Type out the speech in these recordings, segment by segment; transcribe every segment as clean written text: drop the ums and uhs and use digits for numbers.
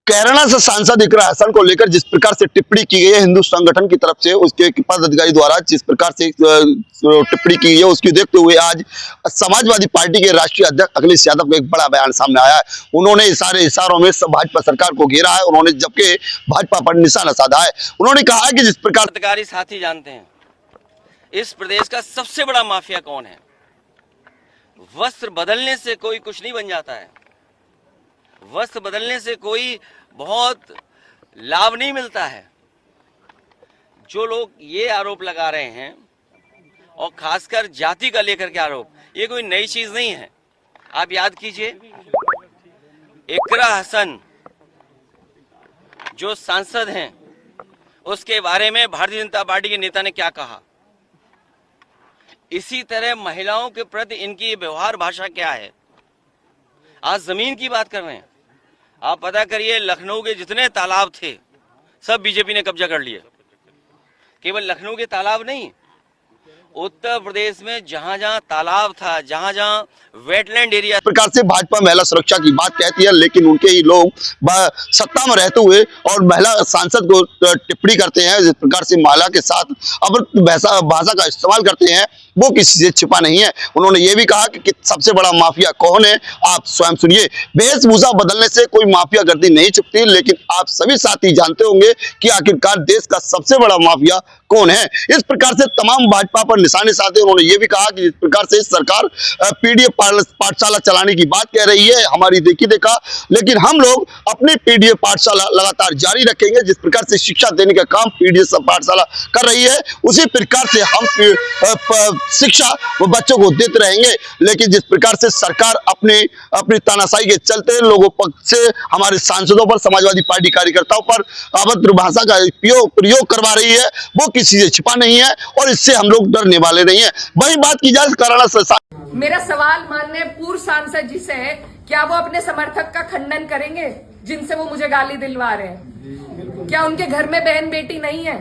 कैराना से सांसद इकरा हसन को लेकर जिस प्रकार से टिप्पणी की गई है हिंदू संगठन की तरफ से, उसके पदाधिकारी द्वारा जिस प्रकार से टिप्पणी की गई है, उसकी देखते हुए आज समाजवादी पार्टी के राष्ट्रीय अध्यक्ष अखिलेश यादव का एक बड़ा बयान सामने आया है। उन्होंने इशारों में सब भाजपा सरकार को घेरा है। उन्होंने जबकि भाजपा पर निशाना साधा है। उन्होंने कहा है कि जिस प्रकार पत्रकारी साथी जानते हैं इस प्रदेश का सबसे बड़ा माफिया कौन है। वस्त्र बदलने से कोई कुछ नहीं बन जाता है, वस्त्र बदलने से कोई बहुत लाभ नहीं मिलता है। जो लोग ये आरोप लगा रहे हैं और खासकर जाति का लेकर के आरोप, ये कोई नई चीज नहीं है। आप याद कीजिए, इकरा हसन जो सांसद हैं उसके बारे में भारतीय जनता पार्टी के नेता ने क्या कहा। इसी तरह महिलाओं के प्रति इनकी व्यवहार भाषा क्या है। आज जमीन की बात कर रहे हैं। आप पता करिए, लखनऊ के जितने तालाब थे सब बीजेपी ने कब्जा कर लिए। केवल लखनऊ के तालाब नहीं, उत्तर प्रदेश में जहां जहां तालाब था, जहां जहां वेटलैंड एरिया। प्रकार से भाजपा महिला सुरक्षा की बात कहती है, लेकिन उनके ही लोग सत्ता में रहते हुए और महिला सांसद को टिप्पणी करते हैं, जिस प्रकार से महिला के साथ अपनी भाषा का इस्तेमाल करते हैं, वो किसी से छिपा नहीं है। उन्होंने ये भी कहा कि सबसे बड़ा माफिया कौन है, आप स्वयं सुनिए। वेशभूषा बदलने से कोई माफिया गर्दी नहीं छुपती, लेकिन आप सभी साथी जानते होंगे कि आखिरकार देश का सबसे बड़ा माफिया कौन है। इस प्रकार से तमाम भाजपा पर निशाने साधे उन्होंने ये भी कहा कि जिस प्रकार से सरकार पीडीएफ पाठशाला चलाने की बात कह रही है, हमारी देखी देखा, लेकिन हम लोग अपनी पीडीएफ पाठशाला लगातार जारी रखेंगे। जिस प्रकार से शिक्षा देने का काम पीडीएफ पाठशाला कर रही है, उसी प्रकार से हम शिक्षा वो बच्चों को देते रहेंगे। लेकिन जिस प्रकार से सरकार अपनी तानाशाही के चलते लोगों पर से हमारे सांसदों पर, समाजवादी पार्टी कार्यकर्ताओं पर अभद्र भाषा का प्रयोग करवा रही है, वो किसी से छिपा नहीं है और इससे हम लोग डरने वाले नहीं है। वही बात की जाए कैराना से। मेरा सवाल माननीय पूर्व सांसद जी से है, क्या वो अपने समर्थक का खंडन करेंगे जिनसे वो मुझे गाली दिलवा रहे हैं? क्या उनके घर में बहन बेटी नहीं है?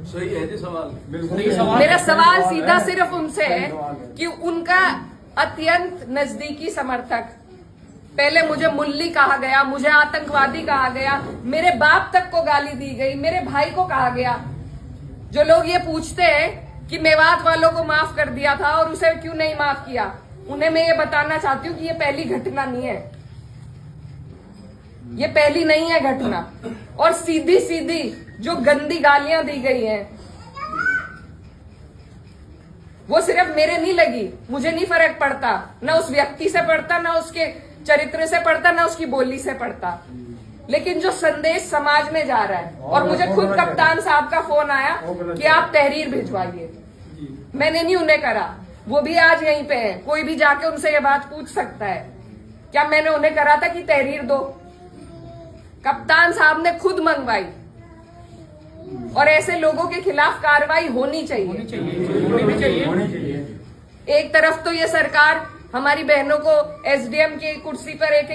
सही है जी सवाल। मेरा सवाल सीधा सिर्फ उनसे है कि उनका अत्यंत नजदीकी समर्थक, पहले मुझे मुल्ली कहा गया, मुझे आतंकवादी कहा गया, मेरे बाप तक को गाली दी गई, मेरे भाई को कहा गया। जो लोग ये पूछते हैं कि मेवात वालों को माफ कर दिया था और उसे क्यों नहीं माफ किया, उन्हें मैं ये बताना चाहती हूँ कि ये पहली घटना नहीं है, ये पहली नहीं है घटना। और सीधी सीधी जो गंदी गालियां दी गई हैं, वो सिर्फ मेरे नहीं लगी, मुझे नहीं फर्क पड़ता, ना उस व्यक्ति से पड़ता, ना उसके चरित्र से पड़ता, ना उसकी बोली से पड़ता, लेकिन जो संदेश समाज में जा रहा है। और मुझे खुद कप्तान साहब का फोन आया कि आप तहरीर भिजवाइए, मैंने नहीं उन्हें करा, वो भी आज यहीं पे है, कोई भी जाके उनसे ये बात पूछ सकता है। क्या मैंने उन्हें करा था कि तहरीर दो? कप्तान साहब ने खुद मंगवाई। और ऐसे लोगों के खिलाफ कार्रवाई होनी चाहिए। एक तरफ तो ये सरकार हमारी बहनों को एसडीएम की कुर्सी पर एक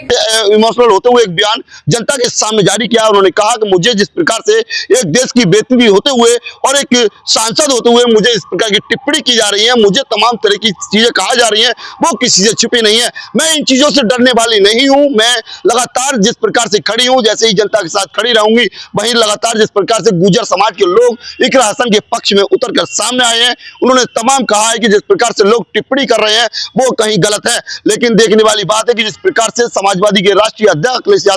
इमोशनल होते हुए एक बयान जनता के सामने जारी किया। उन्होंने कहा कि मुझे जिस प्रकार से एक देश की बेटी होते हुए और एक सांसद होते हुए मुझे इस प्रकार की टिप्पणी की जा रही है, मुझे तमाम तरह की चीजें कहा जा रही हैं, वो किसी से छुपी नहीं है। मैं इन चीजों से डरने वाली नहीं हूं। मैं लगातार जिस प्रकार से खड़ी हूं, जैसे ही जनता के साथ खड़ी रहूंगी, वहीं लगातार जिस प्रकार से गुर्जर समाज के लोग इकरा हसन के पक्ष में उतर कर सामने आए हैं। उन्होंने तमाम कहा है कि जिस प्रकार से लोग टिप्पणी कर रहे हैं वो कहीं गलत है। लेकिन देखने वाली बात है कि जिस प्रकार से समाजवादी के राष्ट्रीय अध्यक्ष अखिलेश यादव